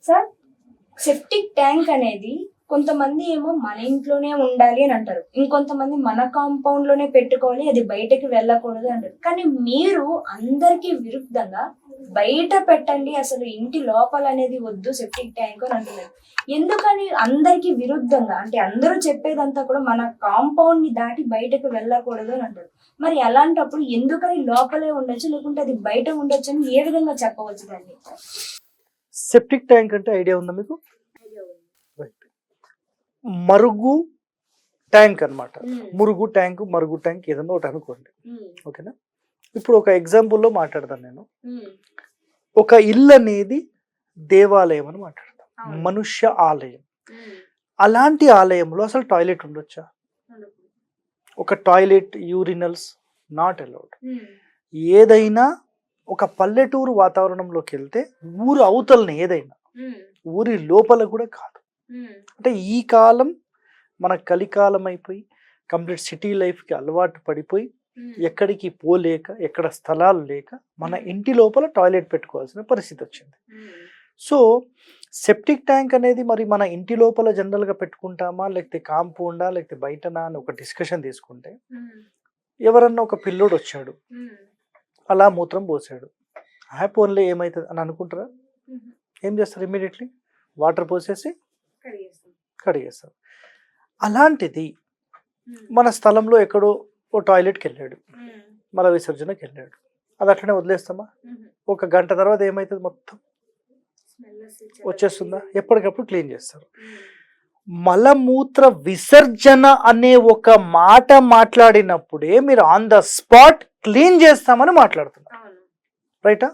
Sir, septic tank అనేది కొంతమంది ఏమో మన ఇంట్లోనే ఉండాలి అని అంటారు, ఇంకొంతమంది మన కాంపౌండ్ లోనే పెట్టుకోవాలి, అది బయటకి వెళ్ళకూడదు అంటారు. కానీ మీరు అందరికి విరుద్ధంగా బయట పెట్టండి, అసలు ఇంటి లోపల అనేది వద్దు సెప్టిక్ ట్యాంక్ అని అంటున్నారు. ఎందుకని అందరికి విరుద్ధంగా? అంటే అందరూ చెప్పేదంతా కూడా మన కాంపౌండ్ ని దాటి బయటకు వెళ్ళకూడదు అని అంటారు. మరి అలాంటప్పుడు ఎందుకని లోపలే ఉండొచ్చు, లేకుంటే అది బయట ఉండొచ్చు అని ఏ విధంగా చెప్పవచ్చు దాన్ని? సెప్టిక్ ట్యాంక్ అంటే ఐడియా ఉందా మీకు? రైట్. మరుగు ట్యాంక్ అన్నమాట. మురుగు ట్యాంక్, మరుగు ట్యాంక్ ఏదన్నా ఒకటి అనుకోండి. ఓకేనా? ఇప్పుడు ఒక ఎగ్జాంపుల్లో మాట్లాడతాను నేను. ఒక ఇల్లు అనేది దేవాలయం అని మాట్లాడతాం, మనుష్య ఆలయం. అలాంటి ఆలయంలో అసలు టాయిలెట్ ఉండొచ్చా? ఒక టాయిలెట్, యూరినల్స్ నాట్ అలౌడ్. ఏదైనా ఒక పల్లెటూరు వాతావరణంలోకి వెళ్తే ఊరు అవతలని, ఏదైనా ఊరి లోపల కూడా కాదు. అంటే ఈ కాలం మన కలికాలం అయిపోయి కంప్లీట్ సిటీ లైఫ్కి అలవాటు పడిపోయి ఎక్కడికి పోలేక, ఎక్కడ స్థలాలు లేక మన ఇంటి లోపల టాయిలెట్ పెట్టుకోవాల్సిన పరిస్థితి వచ్చింది. సో సెప్టిక్ ట్యాంక్ అనేది మరి మన ఇంటి లోపల జనరల్గా పెట్టుకుంటామా, లేకపోతే కాంపౌండా, లేకపోతే బయటనా అని ఒక డిస్కషన్ తీసుకుంటే, ఎవరన్నా ఒక పిల్లోడు వచ్చాడు, అలా మూత్రం పోసాడు, ఓన్లీ ఏమవుతుంది అని అనుకుంటారా? ఏం చేస్తారు? ఇమ్మీడియట్లీ వాటర్ పోసేసి కడిగేస్తారు. అలాంటిది మన స్థలంలో ఎక్కడో ఓ టాయిలెట్కి వెళ్ళాడు, మల విసర్జనకి వెళ్ళాడు, అది అట్లనే వదిలేస్తామా? ఒక గంట తర్వాత ఏమవుతుంది? మొత్తం వచ్చేస్తుందా? ఎప్పటికప్పుడు క్లీన్ చేస్తారు. మలమూత్ర విసర్జన అనే ఒక మాట మాట్లాడినప్పుడే మీరు ఆన్ ద స్పాట్ క్లీన్ చేస్తామని మాట్లాడుతున్నారు, రైటా?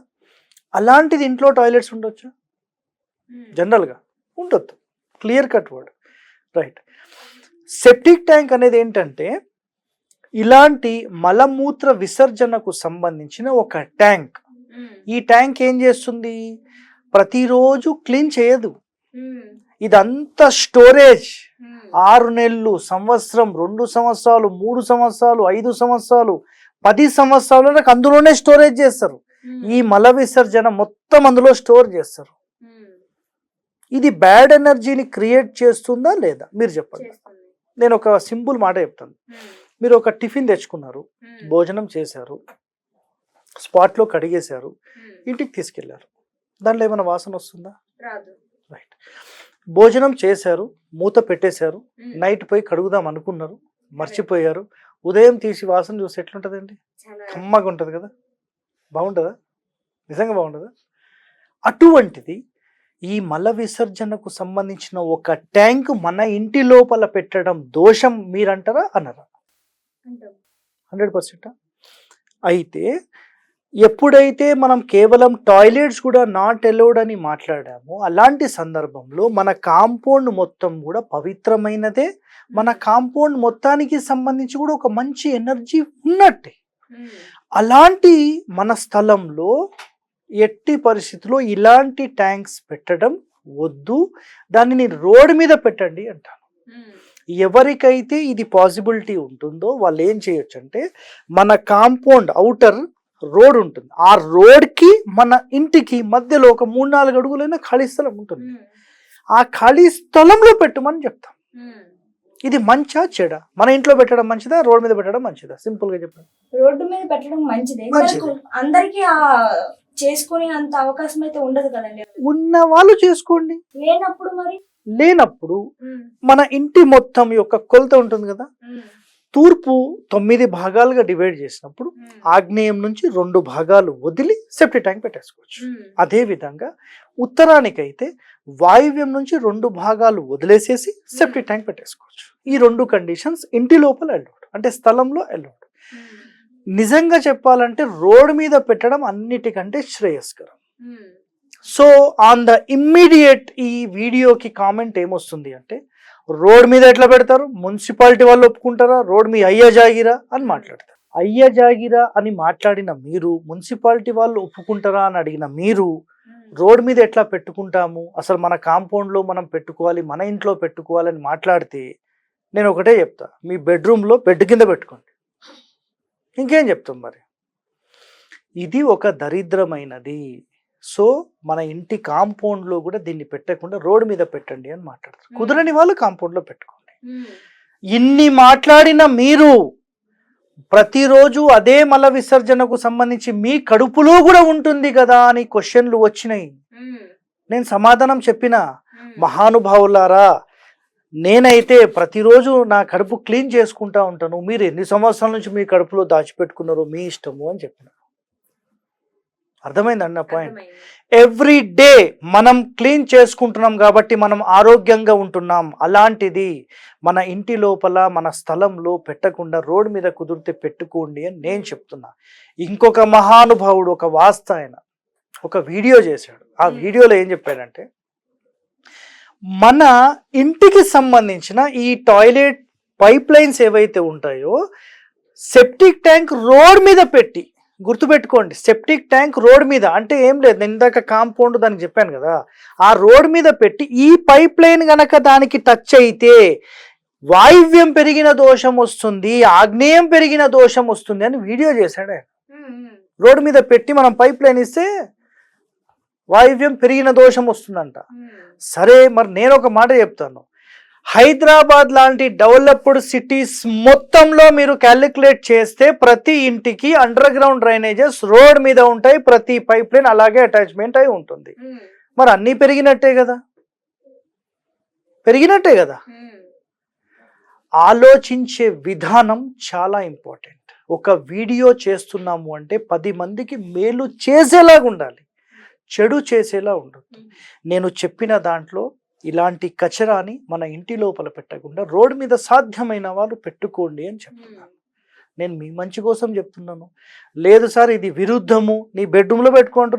అలాంటిది ఇంట్లో టాయిలెట్స్ ఉండొచ్చా? జనరల్గా ఉండొద్దు, clear cut word, right. Septic tank అనేది ఏంటంటే ఇలాంటి మలమూత్ర విసర్జనకు సంబంధించిన ఒక ట్యాంక్. ఈ ట్యాంక్ ఏం చేస్తుంది? ప్రతిరోజు క్లీన్ చేయదు. ఇదంతా స్టోరేజ్. 6 నెలలు, సంవత్సరం, 2 సంవత్సరాలు, 3 సంవత్సరాలు, 5 సంవత్సరాలు, 10 సంవత్సరాలు నాకు అందులోనే స్టోరేజ్ చేస్తారు. ఈ మల విసర్జన మొత్తం అందులో స్టోర్ చేస్తారు. ఇది బ్యాడ్ ఎనర్జీని క్రియేట్ చేస్తుందా లేదా మీరు చెప్పండి. నేను ఒక సింపుల్ మాట చెప్తాను. మీరు ఒక టిఫిన్ తెచ్చుకున్నారు, భోజనం చేశారు, స్పాట్లో కడిగేశారు, ఇంటికి తీసుకెళ్లారు, దాంట్లో ఏమైనా వాసన వస్తుందా? రైట్. భోజనం చేశారు, మూత పెట్టేశారు, నైట్ పోయి కడుగుదాం అనుకున్నారు, మర్చిపోయారు, ఉదయం తీసి వాసన చూసి ఎట్లుంటుందండి? కమ్మగా ఉంటుంది కదా, బాగుంటుందా? నిజంగా బాగుంటుందా? అటువంటిది ఈ మల విసర్జనకు సంబంధించిన ఒక ట్యాంక్ మన ఇంటి లోపల పెట్టడం దోషం మీరంటారా అనరా? 100%. అయితే ఎప్పుడైతే మనం కేవలం టాయిలెట్స్ కూడా నాట్ అలౌడ్ అని మాట్లాడామో, అలాంటి సందర్భంలో మన కాంపౌండ్ మొత్తం కూడా పవిత్రమైనదే, మన కాంపౌండ్ మొత్తానికి సంబంధించి కూడా ఒక మంచి ఎనర్జీ ఉన్నట్టే. అలాంటి మన స్థలంలో ఎట్టి పరిస్థితుల్లో ఇలాంటి ట్యాంక్స్ పెట్టడం వద్దు, దానిని రోడ్డు మీద పెట్టండి అంటాను. ఎవరికైతే ఇది పాసిబిలిటీ ఉంటుందో వాళ్ళు ఏం చేయొచ్చు అంటే, మన కాంపౌండ్ అవుటర్ రోడ్ ఉంటుంది, ఆ రోడ్కి మన ఇంటికి మధ్యలో ఒక 3-4 అడుగులైన ఖాళీ స్థలం ఉంటుంది, ఆ ఖాళీ స్థలంలో పెట్టమని చెప్తాం. ఇది మంచా చెడా? మన ఇంట్లో పెట్టడం మంచిదా, రోడ్ మీద పెట్టడం మంచిదా? సింపుల్ గా చెప్పండి. రోడ్డు మీద పెట్టడం మంచిదే. అందరికి చేసుకునే అంత అవకాశం అయితే ఉండదు కదండి. ఉన్న వాళ్ళు చేసుకోండి, లేనప్పుడు మరి లేనప్పుడు మన ఇంటి మొత్తం యొక్క కొలత ఉంటుంది కదా, తూర్పు 9 భాగాలుగా డివైడ్ చేసినప్పుడు ఆగ్నేయం నుంచి 2 భాగాలు వదిలి సెప్టిక్ ట్యాంక్ పెట్టేసుకోవచ్చు. అదే విధంగా ఉత్తరానికైతే వాయువ్యం నుంచి 2 భాగాలు వదిలేసేసి సెప్టిక్ ట్యాంక్ పెట్టేసుకోవచ్చు. ఈ 2 కండిషన్స్ ఇంటి లోపల అలౌడ్, అంటే స్థలంలో అలౌడ్. నిజంగా చెప్పాలంటే రోడ్ మీద పెట్టడం అన్నిటికంటే శ్రేయస్కరం. సో ఆన్ ద ఇమ్మీడియట్ ఈ వీడియోకి కామెంట్ ఏమొస్తుంది అంటే, రోడ్ మీద ఎట్లా పెడతారు, మున్సిపాలిటీ వాళ్ళు ఒప్పుకుంటారా, రోడ్ మీ అయ్య జాగిరా అని మాట్లాడతారు. అయ్య జాగిరా అని మాట్లాడిన మీరు, మున్సిపాలిటీ వాళ్ళు ఒప్పుకుంటారా అని అడిగిన మీరు, రోడ్ మీద ఎట్లా పెట్టుకుంటాము, అసలు మన కాంపౌండ్లో మనం పెట్టుకోవాలి, మన ఇంట్లో పెట్టుకోవాలని మాట్లాడితే, నేను ఒకటే చెప్తా, మీ బెడ్రూమ్లో బెడ్ కింద పెట్టుకోండి. ఇంకేం చెప్తాం మరి? ఇది ఒక దరిద్రమైనది. సో మన ఇంటి కాంపౌండ్లో కూడా దీన్ని పెట్టకుండా రోడ్డు మీద పెట్టండి అని మాట్లాడతారు. కుదరని వాళ్ళు కాంపౌండ్లో పెట్టుకోండి. ఇన్ని మాట్లాడిన మీరు ప్రతిరోజు అదే మల విసర్జనకు సంబంధించి మీ కడుపులో కూడా ఉంటుంది కదా అని క్వశ్చన్లు వచ్చినాయి. నేను సమాధానం చెప్పిన, మహానుభావులారా నేనైతే ప్రతిరోజు నా కడుపు క్లీన్ చేసుకుంటా ఉంటాను, మీరు ఎన్ని సంవత్సరాల నుంచి మీ కడుపులో దాచిపెట్టుకున్నారో మీ ఇష్టము అని చెప్పిన. అర్థమైందండి నా పాయింట్? ఎవ్రీ డే మనం క్లీన్ చేసుకుంటున్నాం కాబట్టి మనం ఆరోగ్యంగా ఉంటున్నాం. అలాంటిది మన ఇంటి లోపల మన స్థలంలో పెట్టకుండా రోడ్డు మీద కుదిరితే పెట్టుకోండి అని నేను చెప్తున్నా. ఇంకొక మహానుభావుడు, ఒక వాస్త ఆయన ఒక వీడియో చేశాడు. ఆ వీడియోలో ఏం చెప్పాడంటే, మన ఇంటికి సంబంధించిన ఈ టాయిలెట్ పైప్ లైన్స్ ఏవైతే ఉంటాయో సెప్టిక్ ట్యాంక్ రోడ్ మీద పెట్టి, గుర్తుపెట్టుకోండి, సెప్టిక్ ట్యాంక్ రోడ్ మీద అంటే ఏం లేదు, నేను ఇందాక కాంపౌండ్ దానికి చెప్పాను కదా, ఆ రోడ్ మీద పెట్టి ఈ పైప్ లైన్ గనక దానికి టచ్ అయితే వాయువ్యం పెరిగిన దోషం వస్తుంది, ఆగ్నేయం పెరిగిన దోషం వస్తుంది అని వీడియో చేశాడు ఆయన. రోడ్ మీద పెట్టి మనం పైప్ లైన్ ఇస్తే వాయువ్యం పెరిగిన దోషం వస్తుందంట. సరే, మరి నేను ఒక మాట చెప్తాను. హైదరాబాద్ లాంటి డెవలప్డ్ సిటీస్ మొత్తంలో మీరు క్యాలిక్యులేట్ చేస్తే ప్రతి ఇంటికి అండర్ గ్రౌండ్ డ్రైనేజెస్ రోడ్ మీద ఉంటాయి, ప్రతి పైప్ లైన్ అలాగే అటాచ్మెంట్ అయి ఉంటుంది. మరి అన్నీ పెరిగినట్టే కదా, పెరిగినట్టే కదా. ఆలోచించే విధానం చాలా ఇంపార్టెంట్. ఒక వీడియో చేస్తున్నాము అంటే 10 మందికి మేలు చేసేలాగా ఉండాలి, చెడు చేసేలా ఉండదు. నేను చెప్పిన దాంట్లో ఇలాంటి కచరాని మన ఇంటి లోపల పెట్టకుండా రోడ్డు మీద సాధ్యమైన వాళ్ళు పెట్టుకోండి అని చెప్తున్నాను. నేను మీ మంచి కోసం చెప్తున్నాను. లేదు సార్ ఇది విరుద్ధము, నీ బెడ్రూమ్లో పెట్టుకుంటున్నాను